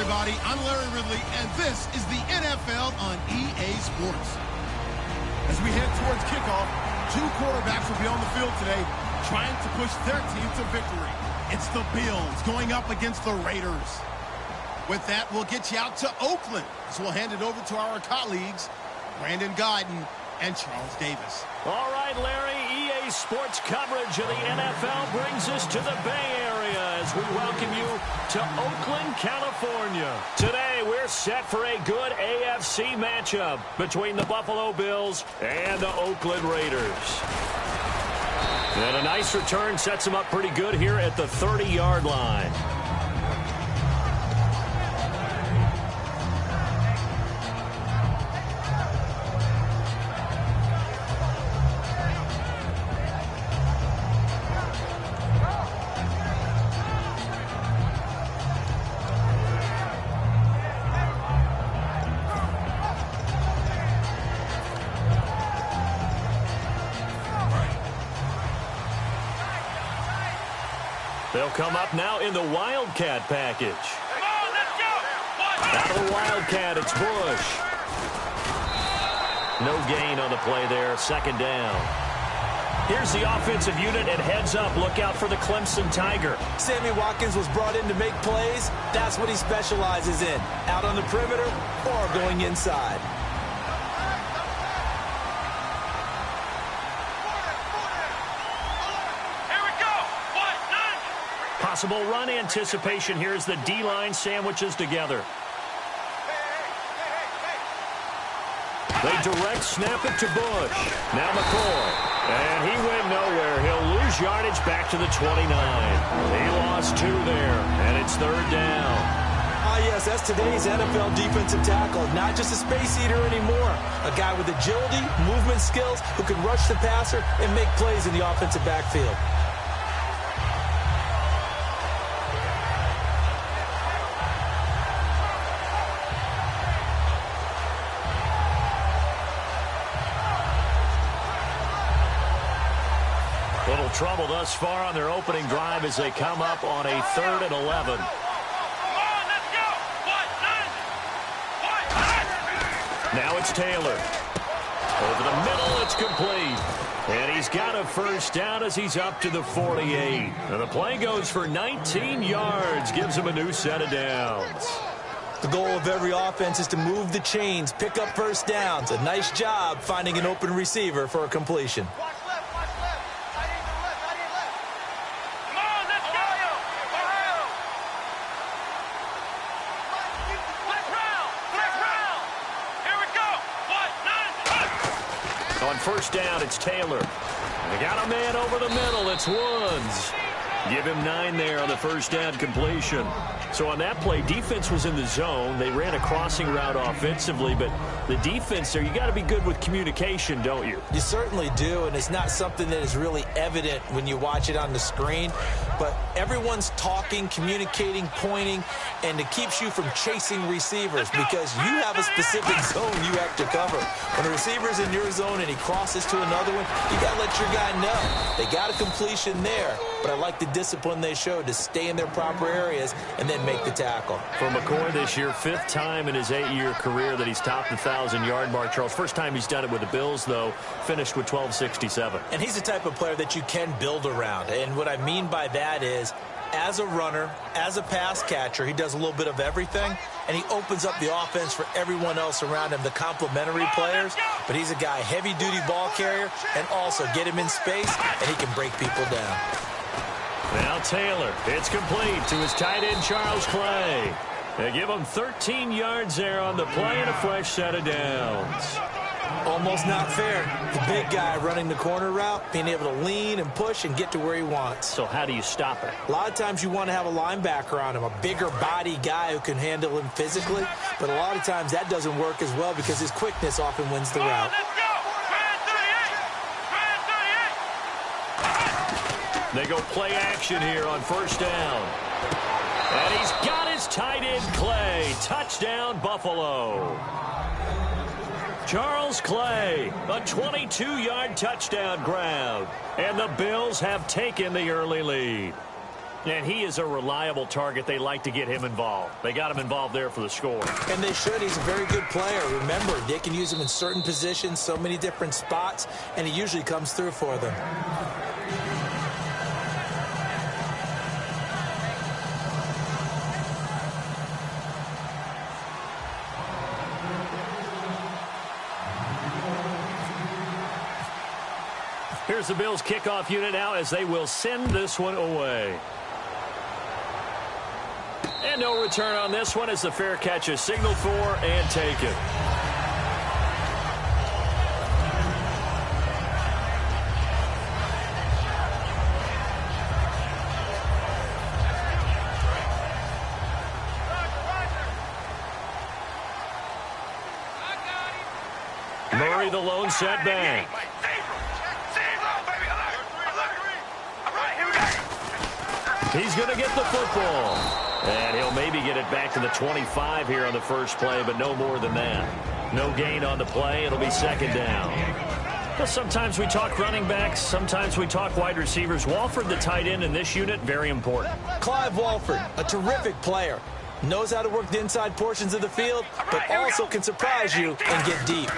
everybody. I'm Larry Ridley, and this is the NFL on EA Sports. As we head towards kickoff, two quarterbacks will be on the field today trying to push their team to victory. It's the Bills going up against the Raiders. With that, we'll get you out to Oakland, as we'll hand it over to our colleagues, Brandon Guyton and Charles Davis. All right, Larry, EA Sports coverage of the NFL brings us to the Bay Area as we welcome you to Oakland, California. Today, we're set for a good AFC matchup between the Buffalo Bills and the Oakland Raiders. And a nice return sets them up pretty good here at the 30-yard line. They'll come up now in the Wildcat package. Come on, let's go! Out of the Wildcat, it's Bush. No gain on the play there, second down. Here's the offensive unit and heads up. Look out for the Clemson Tiger. Sammy Watkins was brought in to make plays. That's what he specializes in. Out on the perimeter or going inside. Possible run anticipation here as the D-line sandwiches together. They direct snap it to Bush. Now McCoy. And he went nowhere. He'll lose yardage back to the 29. He lost 2 there, and it's third down. Ah, yes, that's today's NFL defensive tackle. Not just a space eater anymore. A guy with agility, movement skills, who can rush the passer and make plays in the offensive backfield. Little trouble thus far on their opening drive as they come up on a 3rd and 11. Now it's Taylor. Over the middle, it's complete. And he's got a first down as he's up to the 48. And the play goes for 19 yards, gives him a new set of downs. The goal of every offense is to move the chains, pick up first downs. A nice job finding an open receiver for a completion. On first down, it's Taylor. They got a man over the middle. It's Woods. Give him 9 there on the first down completion. So on that play, defense was in the zone. They ran a crossing route offensively, but the defense there, you got to be good with communication, don't you? You certainly do, and it's not something that is really evident when you watch it on the screen. But everyone's talking, communicating, pointing, and it keeps you from chasing receivers because you have a specific zone you have to cover. When a receiver's in your zone and he crosses to another one, you got to let your guy know. They got a completion there, but I like the discipline they showed to stay in their proper areas and then make the tackle. For McCoy this year, 5th time in his 8-year career that he's topped the 1,000-yard mark. Charles, first time he's done it with the Bills, though, finished with 1267. And he's the type of player that you can build around. And what I mean by that is, as a runner, as a pass catcher, he does a little bit of everything, and he opens up the offense for everyone else around him, the complementary players. But he's a guy, heavy-duty ball carrier, and also get him in space, and he can break people down. Now Taylor, it's complete to his tight end, Charles Clay. They give him 13 yards there on the play and a fresh set of downs. Almost not fair. The big guy running the corner route, being able to lean and push and get to where he wants. So how do you stop it? A lot of times you want to have a linebacker on him, a bigger body guy who can handle him physically. But a lot of times that doesn't work as well because his quickness often wins the route. They go play action here on first down. And he's got his tight end, Clay. Touchdown, Buffalo. Charles Clay, a 22-yard touchdown grab. And the Bills have taken the early lead. And he is a reliable target. They like to get him involved. They got him involved there for the score. And they should. He's a very good player. Remember, they can use him in certain positions, so many different spots, and he usually comes through for them. Here's the Bills kickoff unit now as they will send this one away. And no return on this one as the fair catch is signaled for and taken. Murray the lone setback. He's going to get the football. And he'll maybe get it back to the 25 here on the first play, but no more than that. No gain on the play. It'll be second down. Well, sometimes we talk running backs. Sometimes we talk wide receivers. Walford, the tight end in this unit, very important. Clive Walford, a terrific player. Knows how to work the inside portions of the field, but also can surprise you and get deep.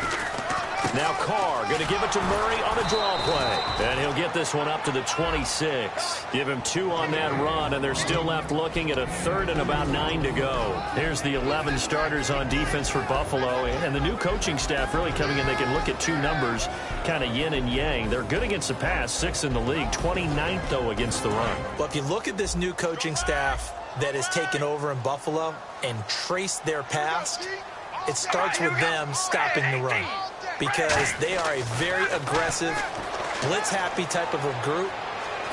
Now Carr going to give it to Murray on a draw play. And he'll get this one up to the 26. Give him 2 on that run, and they're still left looking at a third and about 9 to go. Here's the 11 starters on defense for Buffalo. And the new coaching staff really coming in. They can look at 2 numbers, kind of yin and yang. They're good against the pass, 6th in the league, 29th, though, against the run. Well, if you look at this new coaching staff that has taken over in Buffalo and trace their past, it starts with them stopping the run. Because they are a very aggressive, blitz-happy type of a group,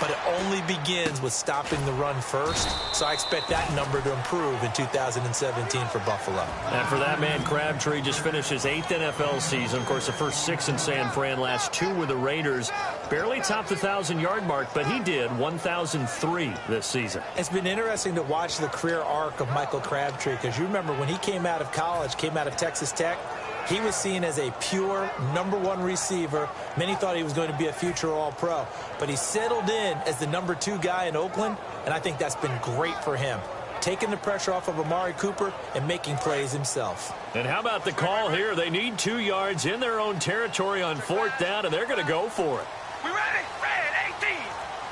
but it only begins with stopping the run first. So I expect that number to improve in 2017 for Buffalo. And for that man, Crabtree just finished his 8th NFL season. Of course, the first 6 in San Fran, last 2 with the Raiders. Barely topped the 1,000-yard mark, but he did 1,003 this season. It's been interesting to watch the career arc of Michael Crabtree, because you remember when he came out of college, came out of Texas Tech, he was seen as a pure #1 receiver. Many thought he was going to be a future All-Pro. But he settled in as the #2 guy in Oakland, and I think that's been great for him. Taking the pressure off of Amari Cooper and making plays himself. And how about the call here? They need 2 yards in their own territory on 4th down, and they're going to go for it. We ready? Red 18.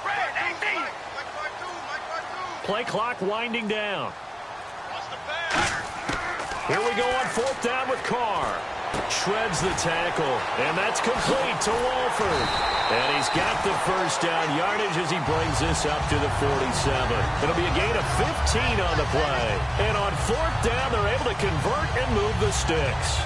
Red 18. Play clock winding down. Here we go on 4th down with Carr. Shreds the tackle, and that's complete to Walford. And he's got the first down yardage as he brings this up to the 47. It'll be a gain of 15 on the play. And on 4th down, they're able to convert and move the sticks.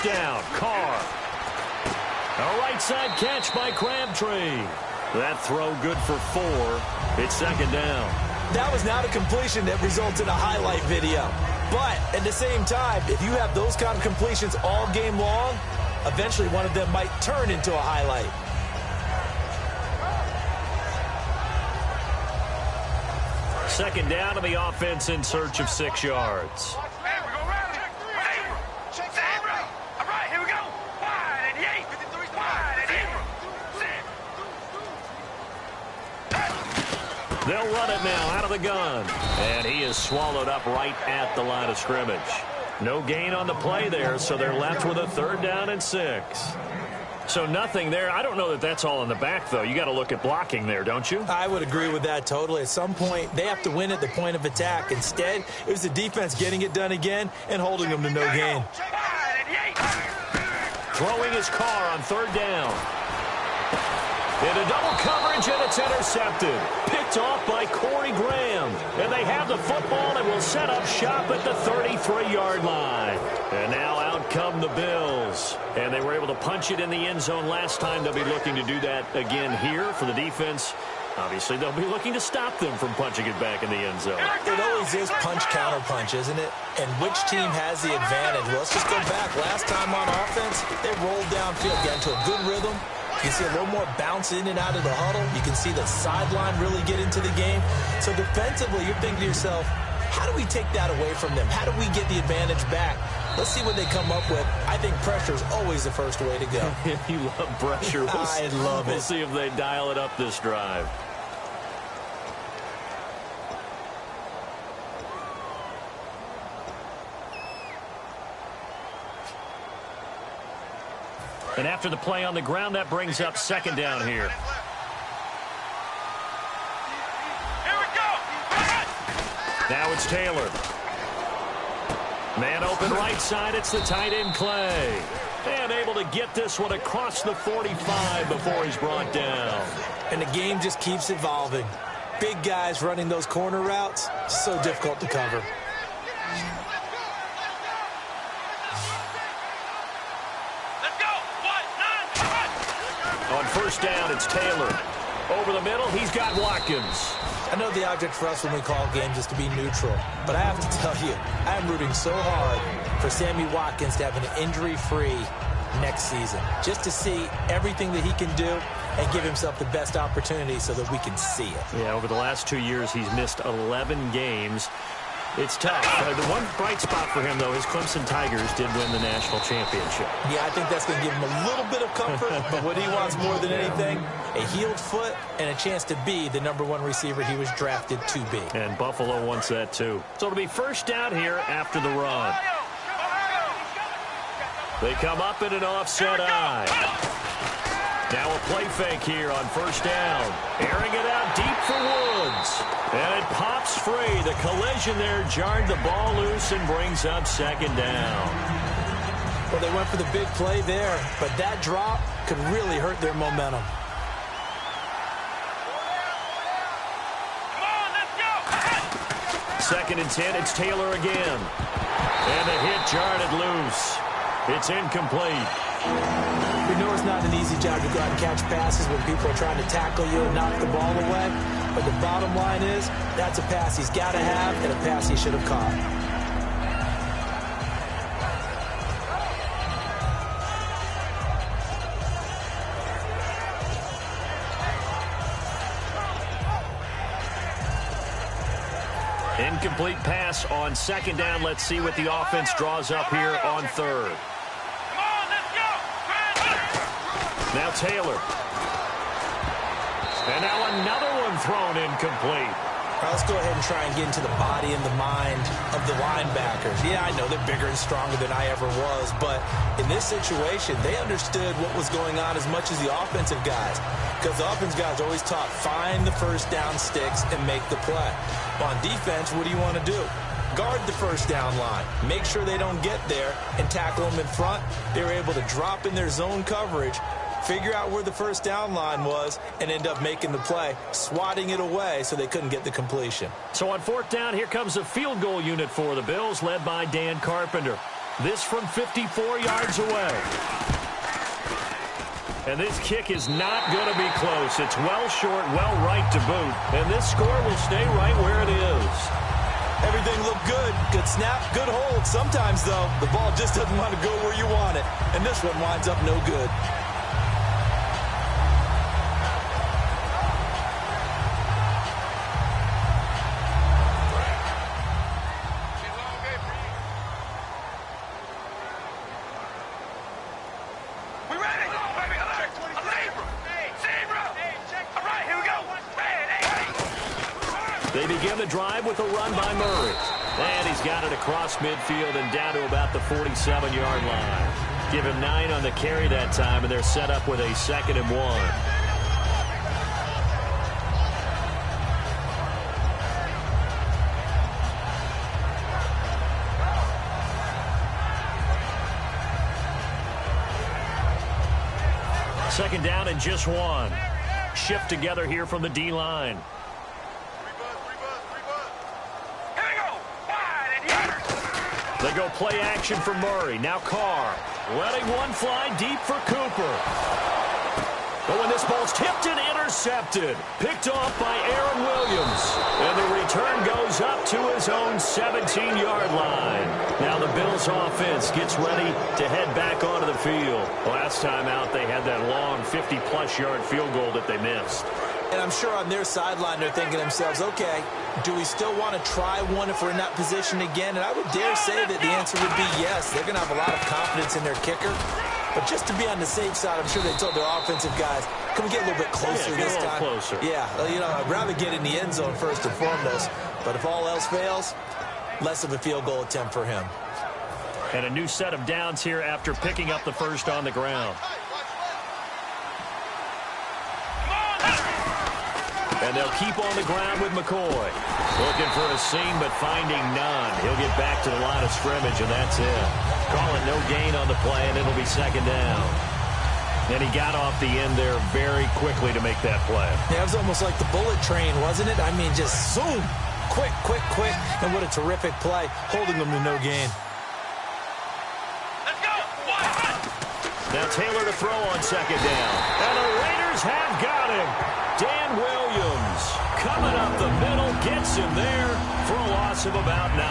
Down, Carr. A right side catch by Crabtree. That throw good for 4. It's second down. That was not a completion that results in a highlight video. But at the same time, if you have those kind of completions all game long, eventually one of them might turn into a highlight. Second down to the offense in search of 6 yards. They'll run it now out of the gun. And he is swallowed up right at the line of scrimmage. No gain on the play there, so they're left with a 3rd down and 6. So nothing there. I don't know that that's all in the back, though. You got to look at blocking there, don't you? I would agree with that totally. At some point, they have to win at the point of attack. Instead, it was the defense getting it done again and holding them to no gain. Throwing his Carr on 3rd down. Into double coverage, and it's intercepted. Picked off by Corey Graham. And they have the football and will set up shop at the 33-yard line. And now out come the Bills. And they were able to punch it in the end zone last time. They'll be looking to do that again here for the defense. Obviously, they'll be looking to stop them from punching it back in the end zone. It always is punch-counter-punch, isn't it? And which team has the advantage? Well, let's just go back. Last time on offense, they rolled downfield, got into a good rhythm. You can see a little more bounce in and out of the huddle. You can see the sideline really get into the game. So defensively, you're thinking to yourself, how do we take that away from them? How do we get the advantage back? Let's see what they come up with. I think pressure is always the first way to go. You love pressure. I love it. We'll see if they dial it up this drive. And after the play on the ground, that brings up second down here. Here we go. Now it's Taylor. Man open right side. It's the tight end Clay. And able to get this one across the 45 before he's brought down. And the game just keeps evolving. Big guys running those corner routes, so difficult to cover. On first down, it's Taylor. Over the middle, he's got Watkins. I know the object for us when we call games is to be neutral, but I have to tell you, I am rooting so hard for Sammy Watkins to have an injury-free next season, just to see everything that he can do and give himself the best opportunity so that we can see it. Yeah, over the last 2 years, he's missed 11 games. It's tough. The one bright spot for him, though, is Clemson Tigers did win the national championship. Yeah, I think that's going to give him a little bit of comfort, but what he wants more than anything, a healed foot and a chance to be the #1 receiver he was drafted to be. And Buffalo wants that, too. So it'll be first down here after the run. They come up in an offset eye. Now a play fake here on first down. Airing it out deep for Woods. And it pops free. The collision there jarred the ball loose and brings up second down. Well, they went for the big play there, but that drop could really hurt their momentum. Second and 10, it's Taylor again. And the hit jarred it loose. It's incomplete. We know it's not an easy job to go out and catch passes when people are trying to tackle you and knock the ball away. But the bottom line is, that's a pass he's got to have and a pass he should have caught. Incomplete pass on second down. Let's see what the offense draws up here on third. Now Taylor. And now another one thrown incomplete. All right, let's go ahead and try and get into the body and the mind of the linebackers. Yeah, I know they're bigger and stronger than I ever was, but in this situation, they understood what was going on as much as the offensive guys. Because the offensive guys always taught, find the first down sticks and make the play. On defense, what do you want to do? Guard the first down line. Make sure they don't get there and tackle them in front. They were able to drop in their zone coverage, figure out where the first down line was, and end up making the play, swatting it away so they couldn't get the completion. So on fourth down, here comes a field goal unit for the Bills, led by Dan Carpenter. This from 54 yards away. And this kick is not going to be close. It's well short, well right to boot. And this score will stay right where it is. Everything looked good. Good snap, good hold. Sometimes, though, the ball just doesn't want to go where you want it. And this one winds up no good. They begin the drive with a run by Murray. And he's got it across midfield and down to about the 47-yard line. Give him 9 on the carry that time, and they're set up with a 2nd and 1. Second down and just 1. Shift together here from the D-line. They go play action for Murray. Now Carr letting one fly deep for Cooper. Oh, and this ball's tipped and intercepted. Picked off by Aaron Williams. And the return goes up to his own 17-yard line. Now the Bills offense gets ready to head back onto the field. Last time out, they had that long 50-plus yard field goal that they missed. And I'm sure on their sideline they're thinking to themselves, okay, do we still want to try one if we're in that position again? And I would dare say that the answer would be yes. They're going to have a lot of confidence in their kicker. But just to be on the safe side, I'm sure they told their offensive guys, can we get a little bit closer this time? Closer. Yeah, you know, I'd rather get in the end zone first and foremost. But if all else fails, less of a field goal attempt for him. And a new set of downs here after picking up the first on the ground. And they'll keep on the ground with McCoy. Looking for a seam, but finding none. He'll get back to the line of scrimmage, and that's it. Calling no gain on the play, and it'll be second down. And he got off the end there very quickly to make that play. Yeah, it was almost like the bullet train, wasn't it? I mean, just zoom. Quick, quick, quick. And what a terrific play, holding them to no gain. Let's go. Now Taylor to throw on second down. And the Raiders have got him. Dan Williams coming up the middle, gets him there for a loss of about 9.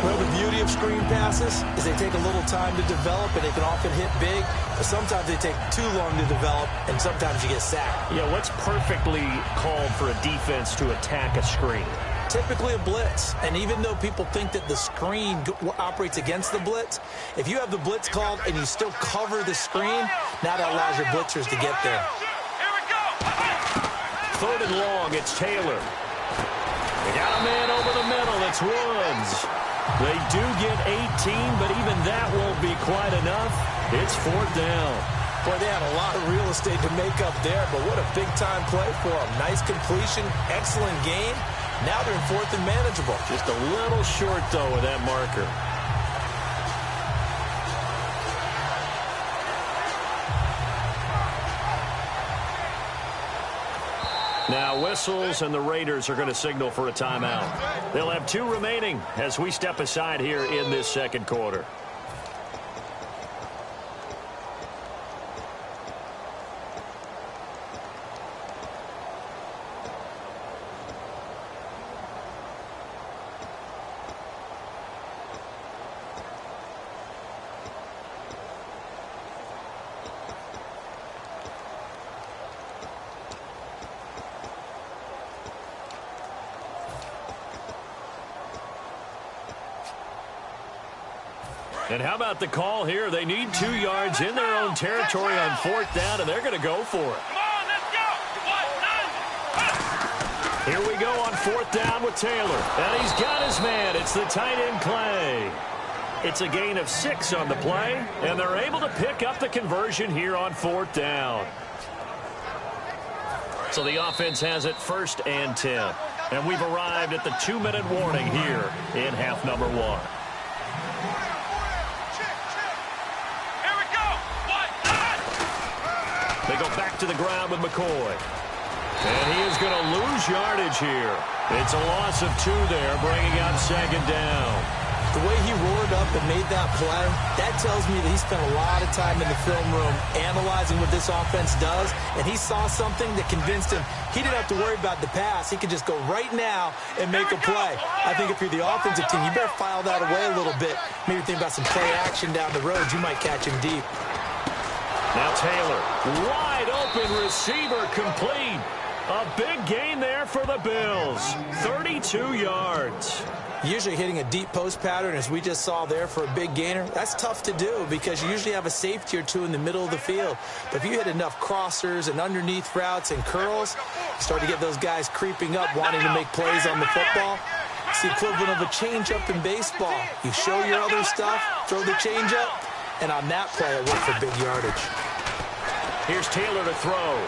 Well, the beauty of screen passes is they take a little time to develop, and they can often hit big, but sometimes they take too long to develop, and sometimes you get sacked. Yeah, what's perfectly called for a defense to attack a screen? Typically a blitz, and even though people think that the screen operates against the blitz, if you have the blitz called and you still cover the screen, now that allows your blitzers to get there. Third and long, it's Taylor. They got a man over the middle. It's Woods. They do get 18, but even that won't be quite enough. It's fourth down. Boy, they had a lot of real estate to make up there, but what a big-time play for them. Nice completion, excellent game. Now they're in fourth and manageable. Just a little short, though, with that marker. Now whistles, and the Raiders are going to signal for a timeout. They'll have 2 remaining as we step aside here in this second quarter. And how about the call here? They need 2 yards in their own territory on fourth down, and they're going to go for it. Come on, let's go. Here we go on fourth down with Taylor. And he's got his man. It's the tight end Clay. It's a gain of 6 on the play, and they're able to pick up the conversion here on fourth down. So the offense has it first and 10. And we've arrived at the 2-minute warning here in half number 1. They go back to the ground with McCoy. And he is going to lose yardage here. It's a loss of 2 there, bringing up second down. The way he roared up and made that play, that tells me that he spent a lot of time in the film room analyzing what this offense does, and he saw something that convinced him he didn't have to worry about the pass. He could just go right now and make a play. I think if you're the offensive team, you better file that away a little bit. Maybe think about some play action down the road. You might catch him deep. Now Taylor, wide open receiver, complete. A big gain there for the Bills. 32 yards. Usually hitting a deep post pattern, as we just saw there, for a big gainer, that's tough to do because you usually have a safety or 2 in the middle of the field. But if you hit enough crossers and underneath routes and curls, you start to get those guys creeping up, wanting to make plays on the football. It's the equivalent of a changeup in baseball. You show your other stuff, throw the changeup, and on that play, it worked for big yardage. Here's Taylor to throw.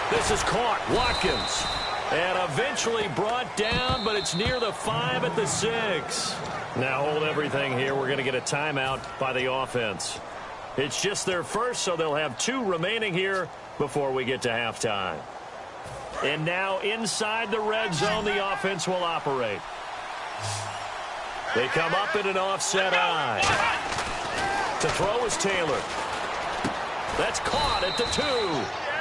This is caught. Watkins. And eventually brought down, but it's near the 5 at the 6. Now hold everything here. We're going to get a timeout by the offense. It's just their first, so they'll have 2 remaining here before we get to halftime. And now inside the red zone, the offense will operate. They come up in an offset eye. To throw is Taylor. That's caught at the 2.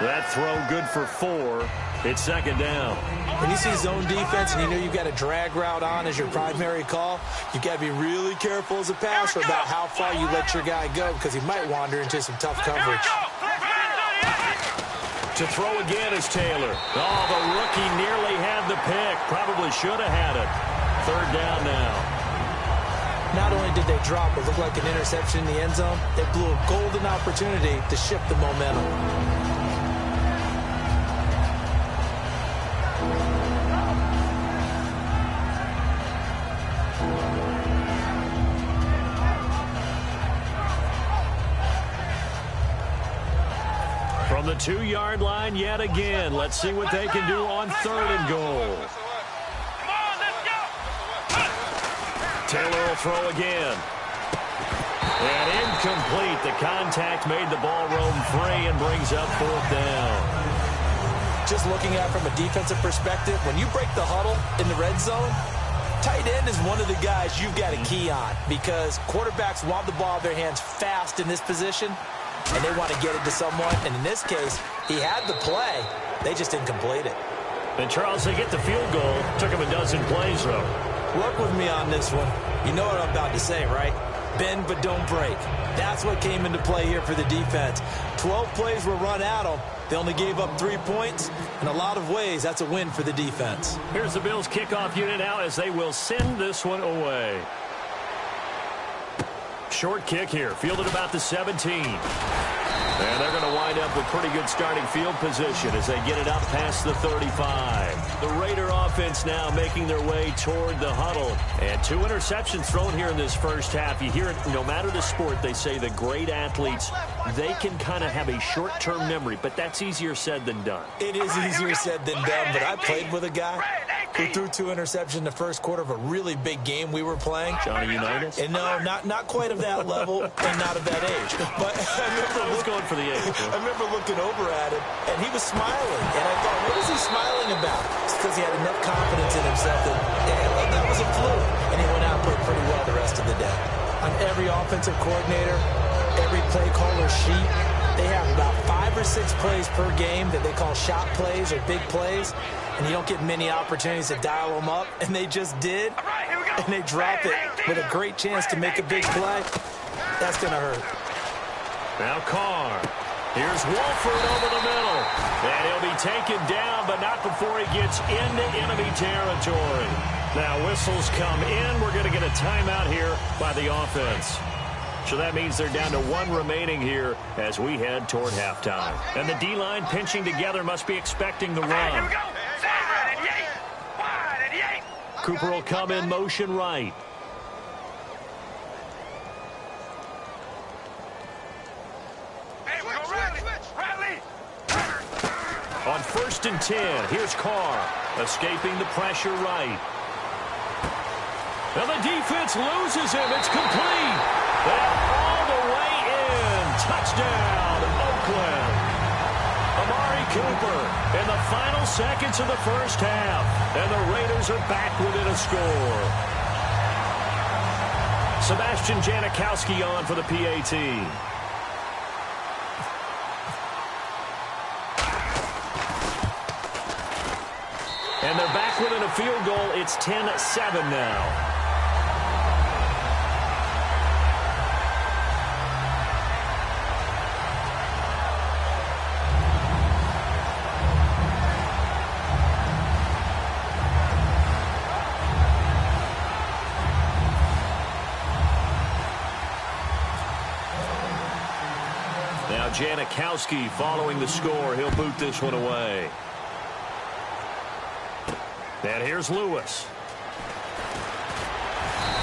That throw good for 4. It's second down. When you see zone defense and you know you've got a drag route on as your primary call, you've got to be really careful as a passer about how far you let your guy go because he might wander into some tough coverage. To throw again is Taylor. Oh, the rookie nearly had the pick. Probably should have had it. Third down now. Not only did they drop what looked like an interception in the end zone, they blew a golden opportunity to shift the momentum. From the 2-yard line yet again. Let's see what they can do on 3rd and goal. Taylor will throw again. And incomplete. The contact made the ball roam free and brings up 4th down. Just looking at it from a defensive perspective, when you break the huddle in the red zone, tight end is one of the guys you've got to key on because quarterbacks want the ball in their hands fast in this position, and they want to get it to someone. And in this case, he had the play. They just didn't complete it. And, Charles, they get the field goal. Took him a dozen plays, though. Work with me on this one. You know what I'm about to say, right? Bend but don't break. That's what came into play here for the defense. 12 plays were run at them. They only gave up 3 points. In a lot of ways, that's a win for the defense. Here's the Bills kickoff unit now as they will send this one away. Short kick here, fielded about the 17. And they're going to wind up with pretty good starting field position as they get it up past the 35. The Raider offense now making their way toward the huddle. And 2 interceptions thrown here in this first half. You hear it, no matter the sport, they say the great athletes, they can kind of have a short-term memory, but that's easier said than done. It is easier said than done, but I played with a guy who threw 2 interceptions in the first quarter of a really big game we were playing. Johnny Unitas? And no, not quite of that level and not of that age. But I was going for the age. I remember looking over at him, and he was smiling. And I thought, what is he smiling about? It's because he had enough confidence in himself that, well, that was a fluke. And he went out and played pretty well the rest of the day. On every offensive coordinator, every play caller sheet, they have about 5 or 6 plays per game that they call shot plays or big plays. And you don't get many opportunities to dial them up, and they just did, and they drop it with a great chance to make a big play. That's going to hurt. Now Carr. Here's Wolford over the middle. And he'll be taken down, but not before he gets into enemy territory. Now whistles come in. We're going to get a timeout here by the offense. So that means they're down to 1 remaining here as we head toward halftime. And the D-line pinching together must be expecting the run. Cooper will come in motion right. On 1st and 10, here's Carr, escaping the pressure right. And the defense loses him. It's complete. And all the way in. Touchdown, Oakland. Amari Cooper in the final seconds of the first half. And the Raiders are back within a score. Sebastian Janikowski on for the PAT. And they're back within a field goal. It's 10-7 now. Now Janikowski following the score. He'll boot this one away. And here's Lewis.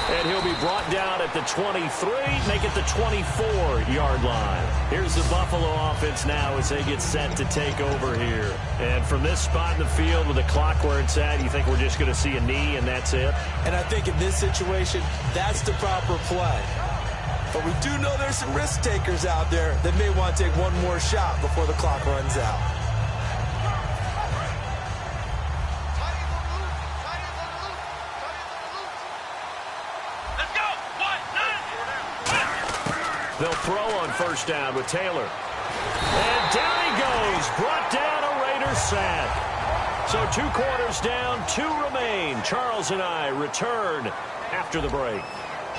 And he'll be brought down at the 23, make it the 24-yard line. Here's the Buffalo offense now as they get set to take over here. And from this spot in the field with the clock where it's at, you think we're just going to see a knee and that's it? And I think in this situation, that's the proper play. But we do know there's some risk takers out there that may want to take one more shot before the clock runs out. They'll throw on 1st down with Taylor. And down he goes. Brought down a Raiders sack. So 2 quarters down, 2 remain. Charles and I return after the break.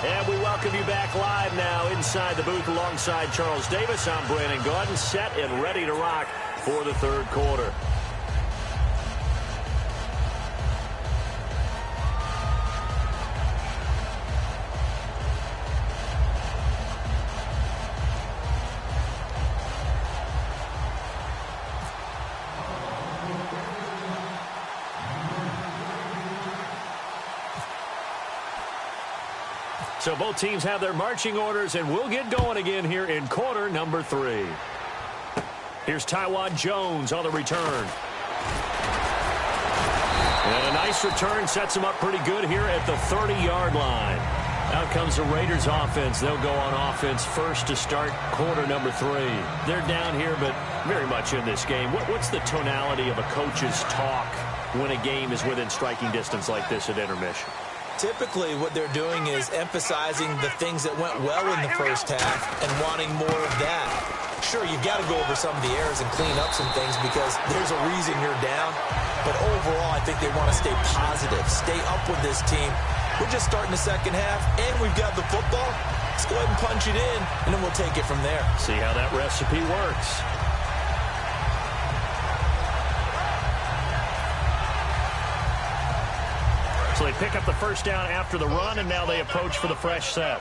And we welcome you back live now inside the booth alongside Charles Davis. I'm Brandon Gaudin, set and ready to rock for the 3rd quarter. So both teams have their marching orders, and we'll get going again here in quarter number 3. Here's Taiwan Jones on the return. And a nice return sets him up pretty good here at the 30-yard line. Out comes the Raiders offense. They'll go on offense first to start quarter number 3. They're down here, but very much in this game. What's the tonality of a coach's talk when a game is within striking distance like this at intermission? Typically, what they're doing is emphasizing the things that went well in the first half and wanting more of that. Sure, you've got to go over some of the errors and clean up some things because there's a reason you're down. But overall, I think they want to stay positive, stay up with this team. We're just starting the second half, and we've got the football. Let's go ahead and punch it in, and then we'll take it from there. See how that recipe works. So they pick up the first down after the run, and now they approach for the fresh set.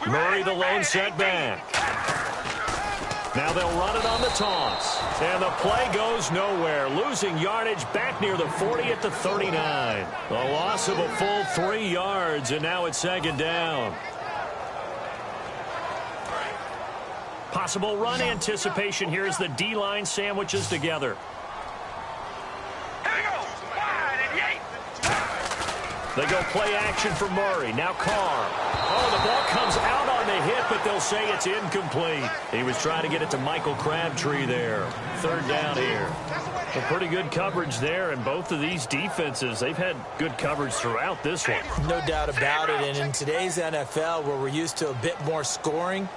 Murray, the lone setback. Now they'll run it on the toss. And the play goes nowhere. Losing yardage back near the 40 at the 39. A loss of a full 3 yards, and now it's 2nd down. Possible run anticipation here as the D-line sandwiches together. They go play action for Murray. Now Carr. Oh, the ball comes out on the hit, but they'll say it's incomplete. He was trying to get it to Michael Crabtree there. 3rd down here. Well, pretty good coverage there, and both of these defenses, they've had good coverage throughout this one. No doubt about it, and in today's NFL, where we're used to a bit more scoring,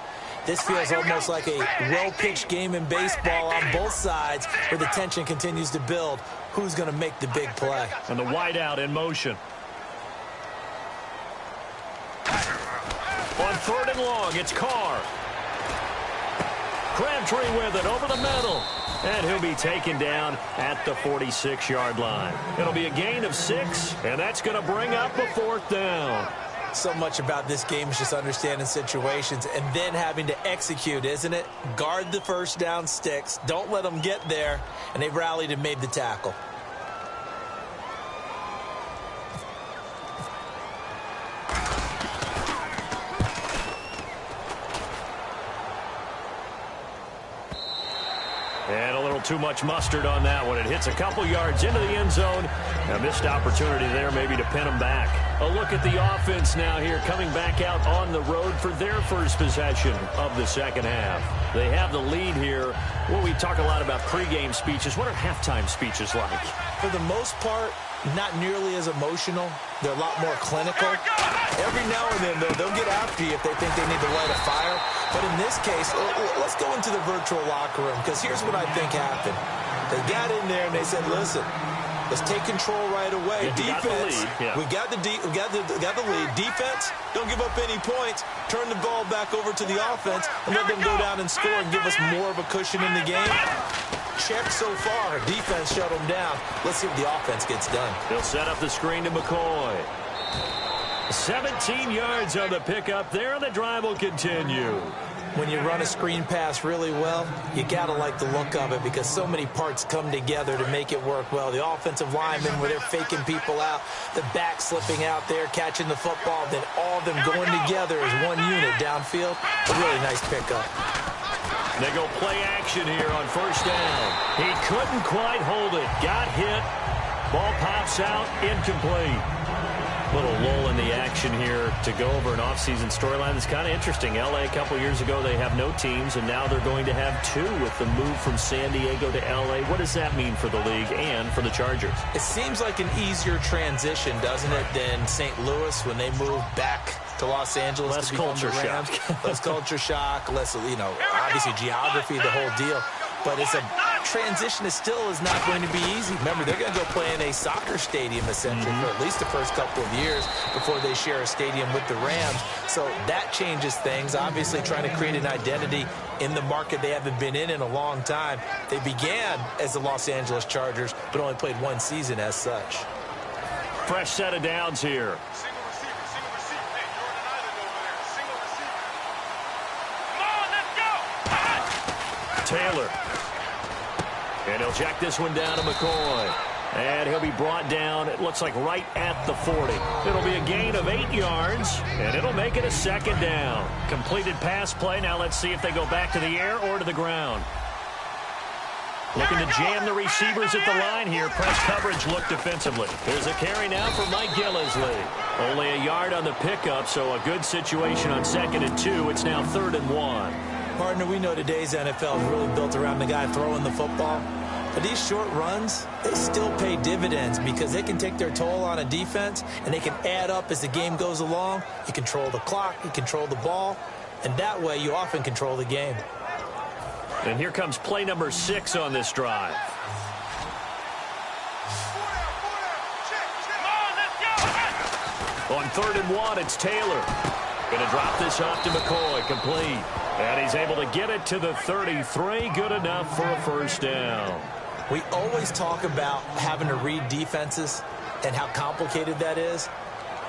this feels almost like a well-pitched game in baseball on both sides where the tension continues to build. Who's going to make the big play? And the wideout in motion. On 3rd and long, it's Carr. Crabtree with it over the middle. And he'll be taken down at the 46-yard line. It'll be a gain of 6, and that's going to bring up a 4th down. So much about this game is just understanding situations and then having to execute, isn't it? Guard the first down sticks. Don't let them get there. And they've rallied and made the tackle. And a little too much mustard on that one. It hits a couple yards into the end zone. A missed opportunity there maybe to pin them back. A look at the offense now here coming back out on the road for their first possession of the second half. They have the lead here. Well, we talk a lot about pregame speeches. What are halftime speeches like? For the most part, not nearly as emotional. They're a lot more clinical. Every now and then, though, they'll get after you if they think they need to light a fire. But in this case, let's go into the virtual locker room, because here's what I think happened. They got in there and they said, listen, let's take control right away. Defense, we got the lead. Defense, don't give up any points. Turn the ball back over to the offense and let them go down and score and give us more of a cushion in the game. Check so far. Defense shut them down. Let's see what the offense gets done. They'll set up the screen to McCoy. 17 yards on the pickup there, and the drive will continue. When you run a screen pass really well, you got to like the look of it because so many parts come together to make it work well. The offensive linemen, where they're faking people out, the back slipping out there, catching the football, then all of them going together as one unit downfield. A really nice pickup. They go play action here on first down. He couldn't quite hold it. Got hit. Ball pops out. Incomplete. Little lull in the action here to go over an offseason storyline that's kind of interesting. L.A. a couple years ago, they have no teams, and now they're going to have 2 with the move from San Diego to L.A. What does that mean for the league and for the Chargers? It seems like an easier transition, doesn't it, than St. Louis when they moved back to Los Angeles. Less to become culture the Rams. shock. Less culture shock, less, obviously geography, the whole deal. But it's a transition that still is not going to be easy. Remember, they're going to go play in a soccer stadium, essentially, for at least the first couple of years before they share a stadium with the Rams. So that changes things. Obviously, trying to create an identity in the market they haven't been in a long time. They began as the Los Angeles Chargers, but only played one season as such. Fresh set of downs here. Taylor. And he'll jack this one down to McCoy. And he'll be brought down, it looks like right at the 40. It'll be a gain of 8 yards, and it'll make it a second down. Completed pass play. Now let's see if they go back to the air or to the ground. Looking to jam the receivers at the line here. Press coverage look defensively. There's a carry now for Mike Gillisley. Only a yard on the pickup, so a good situation on 2nd and 2. It's now 3rd and 1. Partner, we know today's NFL is really built around the guy throwing the football. But these short runs, they still pay dividends because they can take their toll on a defense, and they can add up as the game goes along. You control the clock, you control the ball, and that way you often control the game. And here comes play number 6 on this drive. On 3rd and 1, it's Taylor. Going to drop this off to McCoy, complete. And he's able to get it to the 33, good enough for a first down. We always talk about having to read defenses and how complicated that is.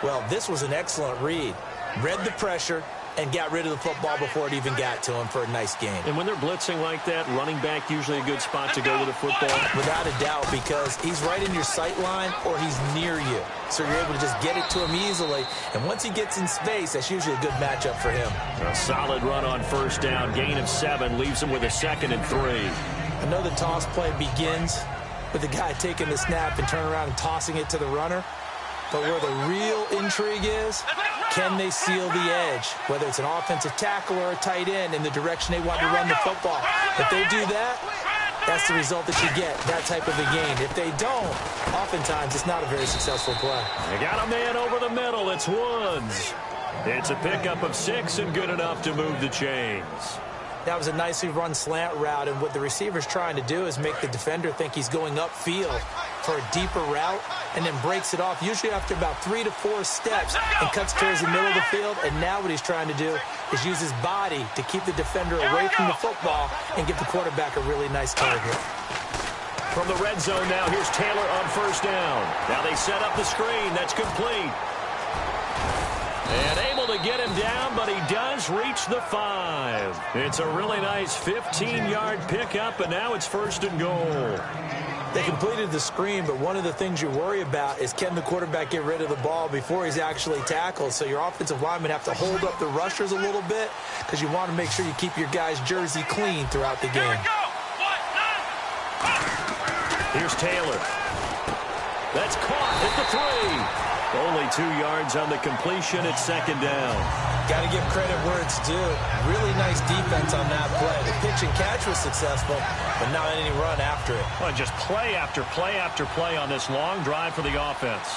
Well, this was an excellent read. Read the pressure and got rid of the football before it even got to him for a nice game. And when they're blitzing like that, running back usually a good spot to go with the football? Without a doubt, because he's right in your sight line or he's near you. So you're able to just get it to him easily. And once he gets in space, that's usually a good matchup for him. A solid run on first down. Gain of 7 leaves him with a 2nd and 3. I know the toss play begins with the guy taking the snap and turning around and tossing it to the runner. But where the real intrigue is, can they seal the edge? Whether it's an offensive tackle or a tight end in the direction they want to run the football. If they do that, that's the result that you get, that type of a gain. If they don't, oftentimes it's not a very successful play. They got a man over the middle. It's Woods. It's a pickup of 6 and good enough to move the chains. That was a nicely run slant route, and what the receiver's trying to do is make the defender think he's going upfield for a deeper route and then breaks it off, usually after about 3 to 4 steps, and cuts towards the middle of the field. And now what he's trying to do is use his body to keep the defender away from the football and give the quarterback a really nice target. From the red zone now, here's Taylor on first down. Now they set up the screen. That's complete. And able to get him down, but he does reach the 5. It's a really nice 15-yard pickup, and now it's 1st and goal. They completed the screen, but one of the things you worry about is can the quarterback get rid of the ball before he's actually tackled. So your offensive linemen have to hold up the rushers a little bit because you want to make sure you keep your guys' jersey clean throughout the game. Here's Taylor. That's caught at the 3. Only 2 yards on the completion. It's 2nd down. Got to give credit where it's due. Really nice defense on that play. The pitch and catch was successful, but not any run after it. Well, just play after play after play on this long drive for the offense.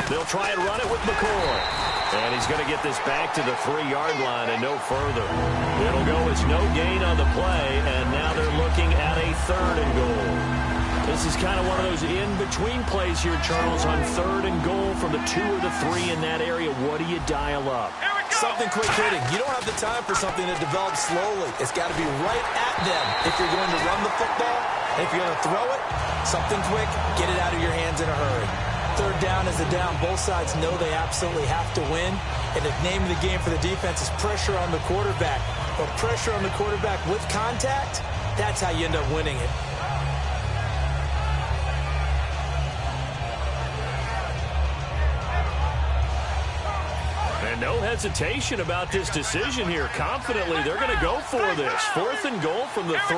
They'll try and run it with McCoy. And he's going to get this back to the 3-yard line and no further. It'll go as no gain on the play, and now they're looking at a 3rd and goal. This is kind of one of those in-between plays here, Charles, on 3rd and goal from the 2 or the 3 in that area. What do you dial up? Something quick hitting. You don't have the time for something that develops slowly. It's got to be right at them if you're going to run the football. And if you're going to throw it, something quick, get it out of your hands in a hurry. 3rd down is the down. Both sides know they absolutely have to win. And the name of the game for the defense is pressure on the quarterback. But pressure on the quarterback with contact, that's how you end up winning it. And no hesitation about this decision here. Confidently, they're going to go for this. 4th and goal from the 3.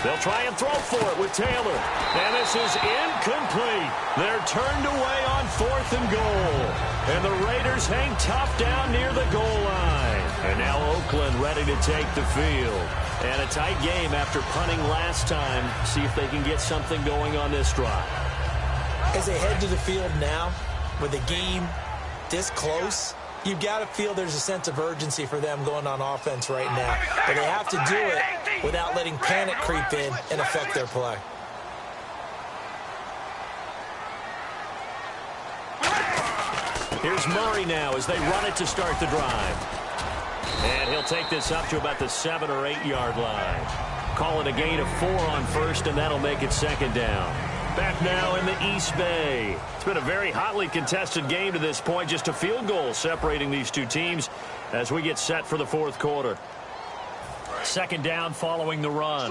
They'll try and throw for it with Taylor. And this is incomplete. They're turned away on 4th and goal. And the Raiders hang tough down near the goal line. And now Oakland ready to take the field. And a tight game after punting last time. See if they can get something going on this drive. As they head to the field now, with the game this close, you've got to feel there's a sense of urgency for them going on offense right now. But they have to do it without letting panic creep in and affect their play. Here's Murray now as they run it to start the drive. And he'll take this up to about the 7 or 8 yard line. Call it a gain of 4 on first, and that'll make it 2nd down. Back now in the East Bay. It's been a very hotly contested game to this point. Just a field goal separating these two teams as we get set for the 4th quarter. 2nd down following the run.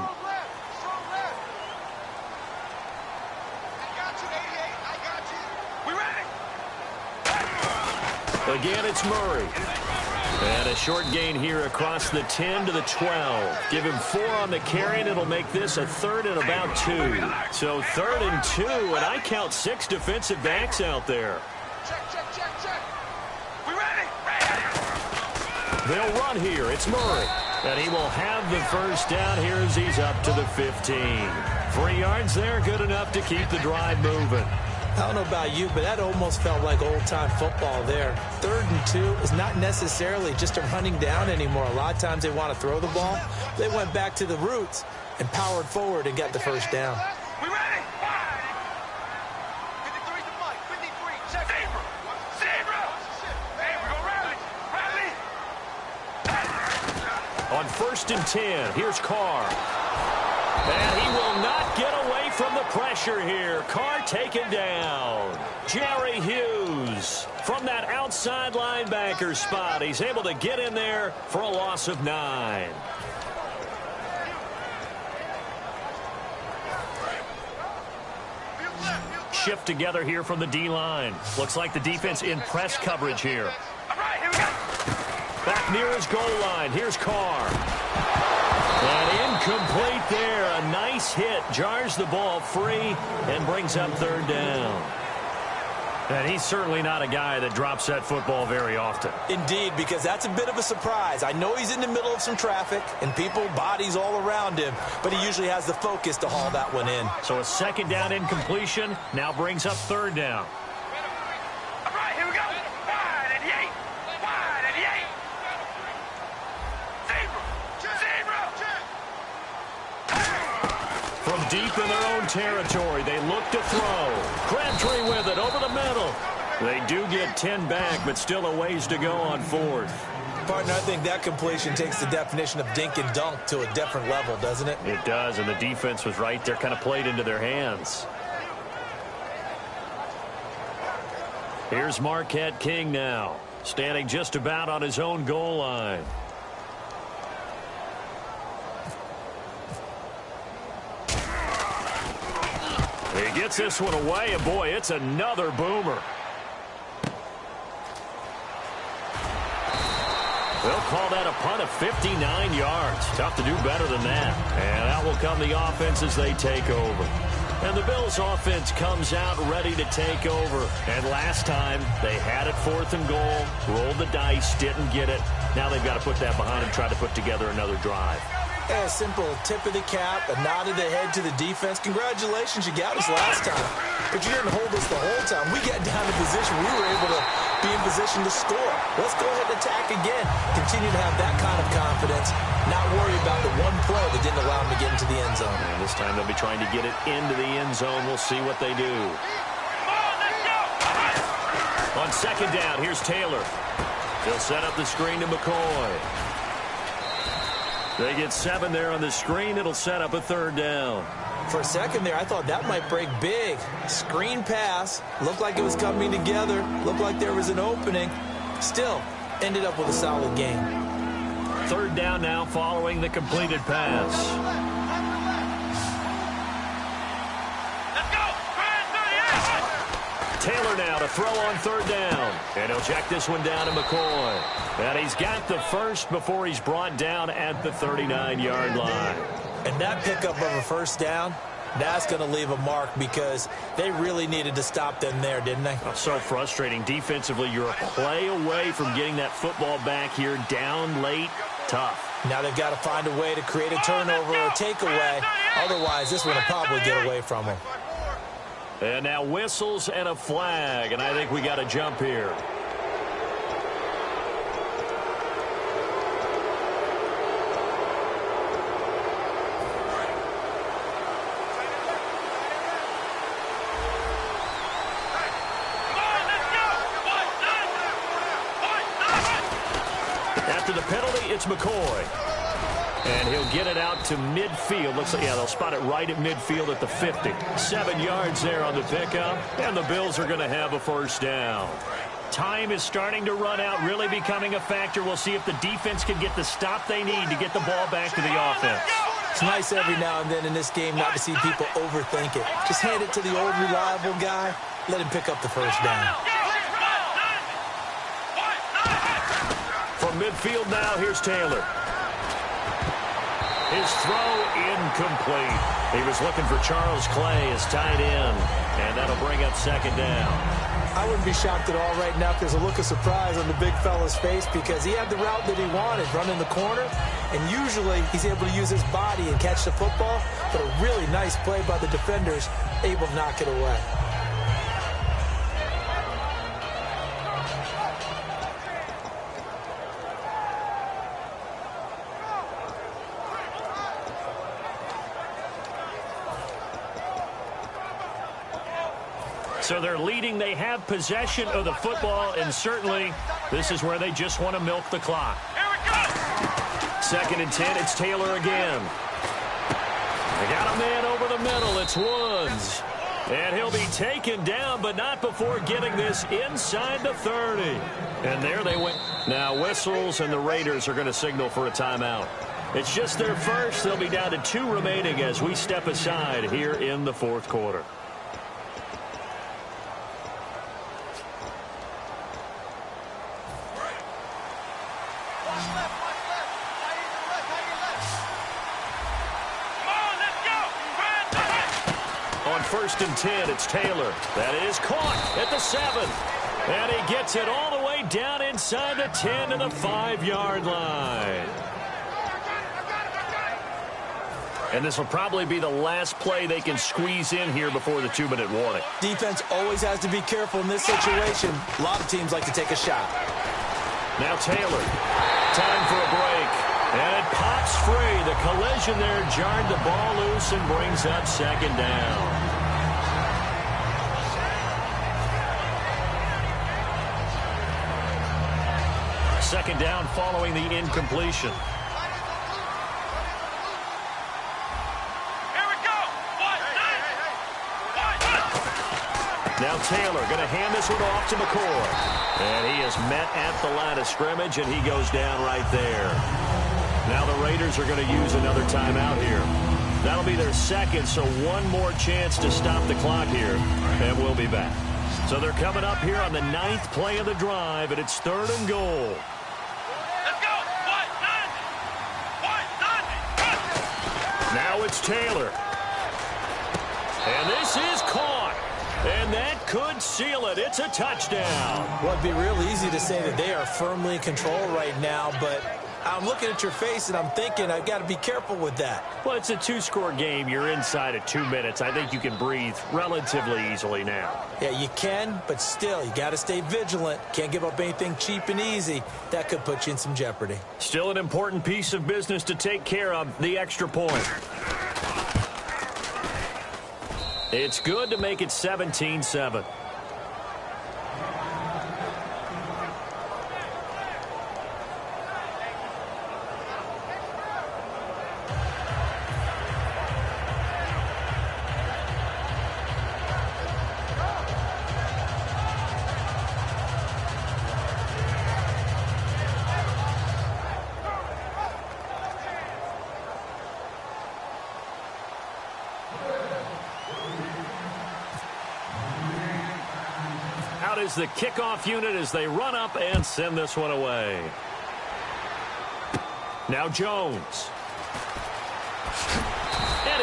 Again, it's Murray. And a short gain here across the 10 to the 12. Give him 4 on the carry, and it'll make this a 3rd and about 2. So 3rd and 2, and I count 6 defensive backs out there. Check. We ready? They'll run here. It's Murray. And he will have the first down here as he's up to the 15. 3 yards there, good enough to keep the drive moving. I don't know about you, but that almost felt like old-time football there. 3rd and 2 is not necessarily just a running down anymore. A lot of times they want to throw the ball. They went back to the roots and powered forward and got the first down. We ready? 53 to Mike. 53. Check. Zebra. Hey, we're going to rally. On 1st and 10, here's Carr. And he will not get away from the pressure here. Carr taken down. Jerry Hughes from that outside linebacker spot. He's able to get in there for a loss of 9. Shift together here from the D-line. Looks like the defense in press coverage here. All right, here we go. Back near his goal line. Here's Carr. And incomplete there. A nice hit. Jars the ball free and brings up 3rd down. And he's certainly not a guy that drops that football very often. Indeed, because that's a bit of a surprise. I know he's in the middle of some traffic and people, bodies all around him, but he usually has the focus to haul that one in. So a 2nd down incompletion now brings up 3rd down. All right, here we go. Wide at the 8. Wide at the 8. Zebra. From deep in their own territory, they look to throw. Crabtree with it over the middle. They do get 10 back, but still a ways to go on 4th. Partner, I think that completion takes the definition of dink and dunk to a different level, doesn't it? It does, and the defense was right there, kind of played into their hands. Here's Marquette King now, standing just about on his own goal line. He gets this one away, and boy, it's another boomer. They'll call that a punt of 59 yards. Tough to do better than that. And out will come the offense as they take over. And the Bills offense comes out ready to take over. And last time, they had it 4th and goal, rolled the dice, didn't get it. Now they've got to put that behind them, try to put together another drive. A simple tip of the cap, a nod of the head to the defense. Congratulations, you got us last time. But you didn't hold us the whole time. We got down in position. We were able to be in position to score. Let's go ahead and attack again. Continue to have that kind of confidence. Not worry about the one play that didn't allow them to get into the end zone. And this time they'll be trying to get it into the end zone. We'll see what they do. On 2nd down, here's Taylor. They'll set up the screen to McCoy. They get 7 there on the screen. It'll set up a 3rd down. For a second there, I thought that might break big. Screen pass. Looked like it was coming together. Looked like there was an opening. Still, ended up with a solid game. 3rd down now following the completed pass. Let's go. Taylor now to throw on 3rd down. And he'll check this one down to McCoy. And he's got the first before he's brought down at the 39-yard line. And that pickup of a first down, that's going to leave a mark because they really needed to stop them there, didn't they? Oh, so frustrating. Defensively, you're a play away from getting that football back here, down late, tough. Now they've got to find a way to create a turnover or a takeaway. Otherwise, this one will probably get away from them. And now whistles and a flag, and I think we got a jump here. After the penalty, it's McCoy. And he'll get it out to midfield. Looks like, yeah, they'll spot it right at midfield at the 50. 7 yards there on the pickup, and the Bills are going to have a first down. Time is starting to run out, really becoming a factor. We'll see if the defense can get the stop they need to get the ball back to the offense. It's nice every now and then in this game not to see people overthink it. Just hand it to the old reliable guy. Let him pick up the first down. From midfield now, here's Taylor. His throw incomplete. He was looking for Charles Clay as tight end, and that'll bring up second down. I wouldn't be shocked at all right now if there's a look of surprise on the big fella's face because he had the route that he wanted, running the corner, and usually he's able to use his body and catch the football, but a really nice play by the defenders, able to knock it away. So they're leading. They have possession of the football, and certainly this is where they just want to milk the clock. Here we go. 2nd and 10. It's Taylor again. They got a man over the middle. It's Woods. And he'll be taken down, but not before getting this inside the 30. And there they went. Now whistles, and the Raiders are going to signal for a timeout. It's just their first. They'll be down to 2 remaining as we step aside here in the 4th quarter. On 1st and 10, it's Taylor. That is caught at the 7. And he gets it all the way down inside the 10 to the 5-yard line. And this will probably be the last play they can squeeze in here before the 2-minute warning. Defense always has to be careful in this situation. A lot of teams like to take a shot. Now Taylor. Time for a break. And it pops free. The collision there jarred the ball loose and brings up second down. Second down following the incompletion. Here we go. Now Taylor going to hand this one off to McCoy. And he is met at the line of scrimmage, and he goes down right there. Now the Raiders are going to use another timeout here. That'll be their second, so one more chance to stop the clock here, and we'll be back. So they're coming up here on the 9th play of the drive, and it's 3rd and goal. Let's go. Now it's Taylor. And this is caught. And that could seal it. It's a touchdown. Well, it'd be real easy to say that they are firmly in control right now, but I'm looking at your face and I'm thinking I've got to be careful with that. Well, it's a 2-score game. You're inside of 2 minutes. I think you can breathe relatively easily now. Yeah, you can, but still, you got to stay vigilant. Can't give up anything cheap and easy. That could put you in some jeopardy. Still an important piece of business to take care of, the extra point. It's good to make it 17-7. Is the kickoff unit as they run up and send this one away. Now Jones.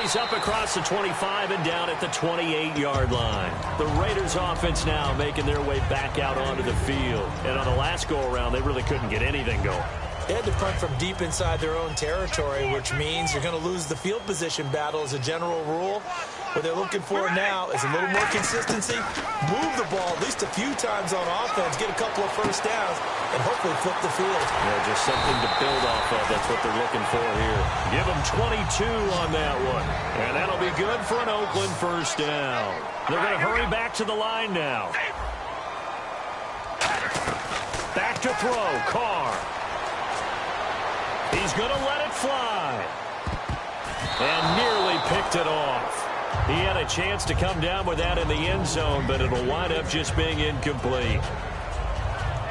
Carries up across the 25 and down at the 28-yard line. The Raiders offense now making their way back out onto the field. And on the last go-around, they really couldn't get anything going. They had to punt from deep inside their own territory, which means you're going to lose the field position battle as a general rule. What they're looking for now is a little more consistency, move the ball at least a few times on offense, get a couple of first downs, and hopefully flip the field. Yeah, just something to build off of. That's what they're looking for here. Give them 22 on that one. And that'll be good for an Oakland first down. They're going to hurry back to the line now. Back to throw. Carr. He's going to let it fly. And nearly picked it off. He had a chance to come down with that in the end zone, but it'll wind up just being incomplete.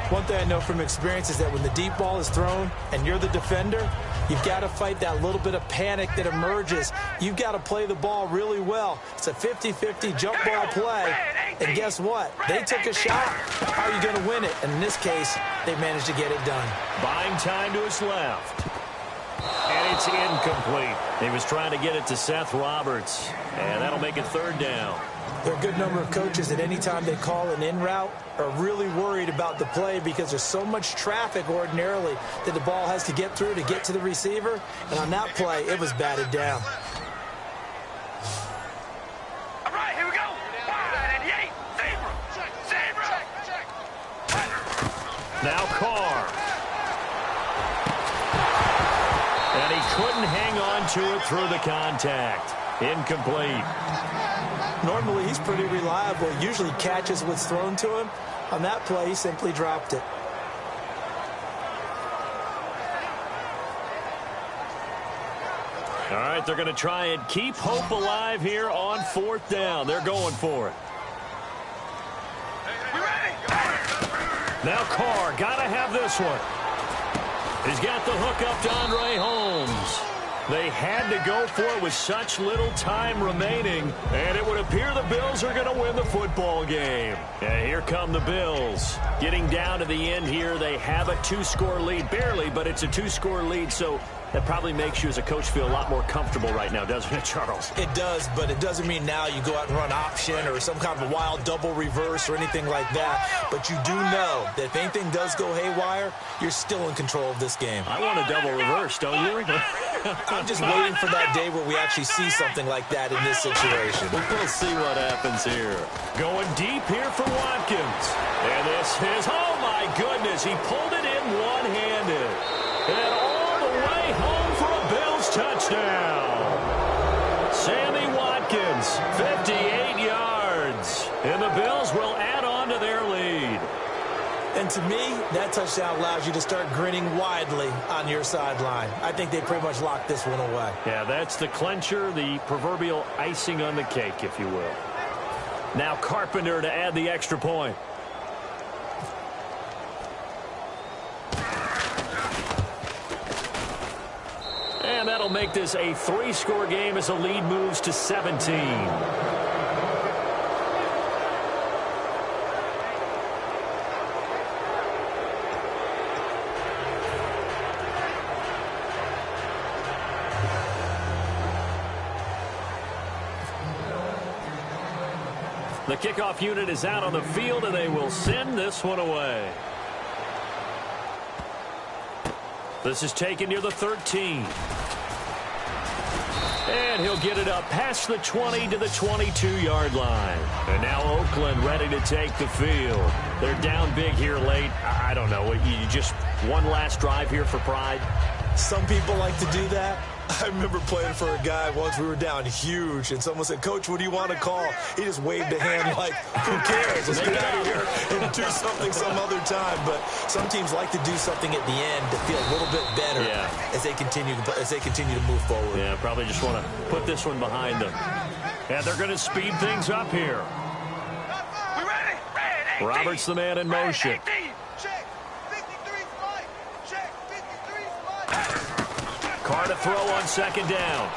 One thing I know from experience is that when the deep ball is thrown and you're the defender, you've got to fight that little bit of panic that emerges. You've got to play the ball really well. It's a 50-50 jump ball play. And guess what? They took a shot. How are you going to win it? And in this case, they managed to get it done. Buying time to his left. And it's incomplete. He was trying to get it to Seth Roberts. And that'll make it third down. There are a good number of coaches that any time they call an in route are really worried about the play because there's so much traffic ordinarily that the ball has to get through to get to the receiver. And on that play, it was batted down. All right, here we go. Wide and yay. Zebra. Now Carr. And he couldn't hang on to it through the contact. Incomplete. Normally, he's pretty reliable. He usually catches what's thrown to him. On that play, he simply dropped it. All right, they're going to try and keep hope alive here on fourth down. They're going for it. Now Carr, got to have this one. He's got the hook up to Andre Holmes. They had to go for it with such little time remaining, and it would appear the Bills are going to win the football game. And here come the Bills. Getting down to the end here, they have a two-score lead. Barely, but it's a two-score lead, so that probably makes you as a coach feel a lot more comfortable right now, doesn't it, Charles? It does, but it doesn't mean now you go out and run option or some kind of a wild double reverse or anything like that. But you do know that if anything does go haywire, you're still in control of this game. I want a double reverse, don't you? I'm just waiting for that day where we actually see something like that in this situation. We'll see what happens here. Going deep here for Watkins. And this is, oh my goodness, he pulled it in one-handed. And all the way home for a Bills touchdown. Sammy Watkins, 58 yards. And the Bills will add on to their lead. And to me, that touchdown allows you to start grinning widely on your sideline. I think they pretty much locked this one away. Yeah, that's the clincher, the proverbial icing on the cake, if you will. Now Carpenter to add the extra point. And that'll make this a three-score game as the lead moves to 17. The kickoff unit is out on the field, and they will send this one away. This is taken near the 13. And he'll get it up past the 20 to the 22-yard line. And now Oakland ready to take the field. They're down big here late. I don't know. You just one last drive here for pride? Some people like to do that. I remember playing for a guy once. We were down huge, and someone said, "Coach, what do you want to call?" He just waved a hand like, who cares? Let's get out of here and do something some other time. But some teams like to do something at the end to feel a little bit better as they continue to move forward. Yeah, probably just want to put this one behind them. And they're going to speed things up here. We ready? Ready. Roberts the man in motion. Check. 53's Mike. Check. 53's Mike. Carr to throw on second down.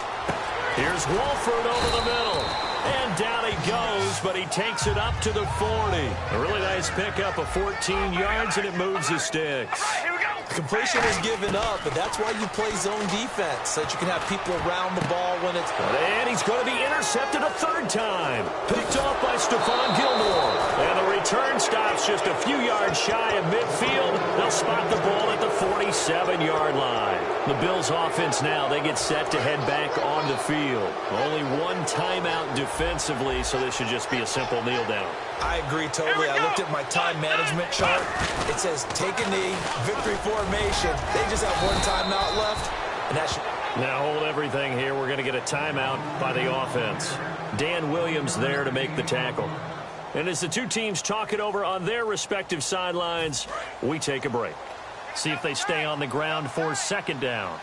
Here's Wolford over the middle. And down he goes, but he takes it up to the 40. A really nice pickup of 14 yards, and it moves the sticks. All right, here we go. Completion was given up, but that's why you play zone defense, so that you can have people around the ball when it's... And he's going to be intercepted a third time. Picked off by Stephon Gilmore. And the return stops just a few yards shy of midfield. They'll spot the ball at the 47-yard line. The Bills' offense now, they get set to head back on the field. Only one timeout defensively, so this should just be a simple kneel down. I agree totally. I looked at my time management chart. It says take a knee, victory formation. They just have one timeout left. And that should... Now hold everything here. We're going to get a timeout by the offense. Dan Williams there to make the tackle. And as the two teams talk it over on their respective sidelines, we take a break. See if they stay on the ground for second down.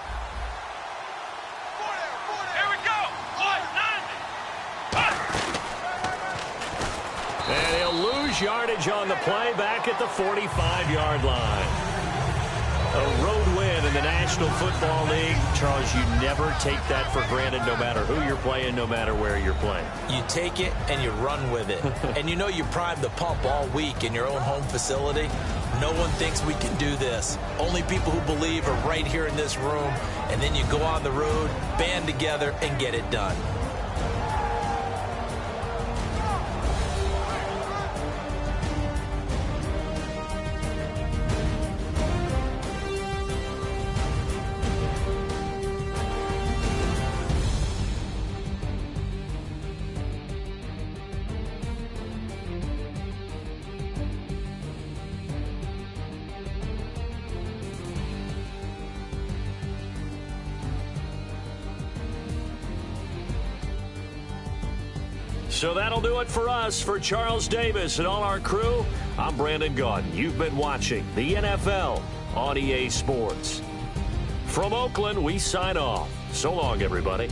Here we go. 1-9. And he'll lose yardage on the play back at the 45-yard line. A road win in the National Football League. Charles, you never take that for granted no matter who you're playing, no matter where you're playing. You take it and you run with it. And you know you primed the pump all week in your own home facility. No one thinks we can do this. Only people who believe are right here in this room. And then you go on the road, band together, and get it done. So that'll do it for us. For Charles Davis and all our crew, I'm Brandon Gaudin. You've been watching the NFL on EA Sports. From Oakland, we sign off. So long, everybody.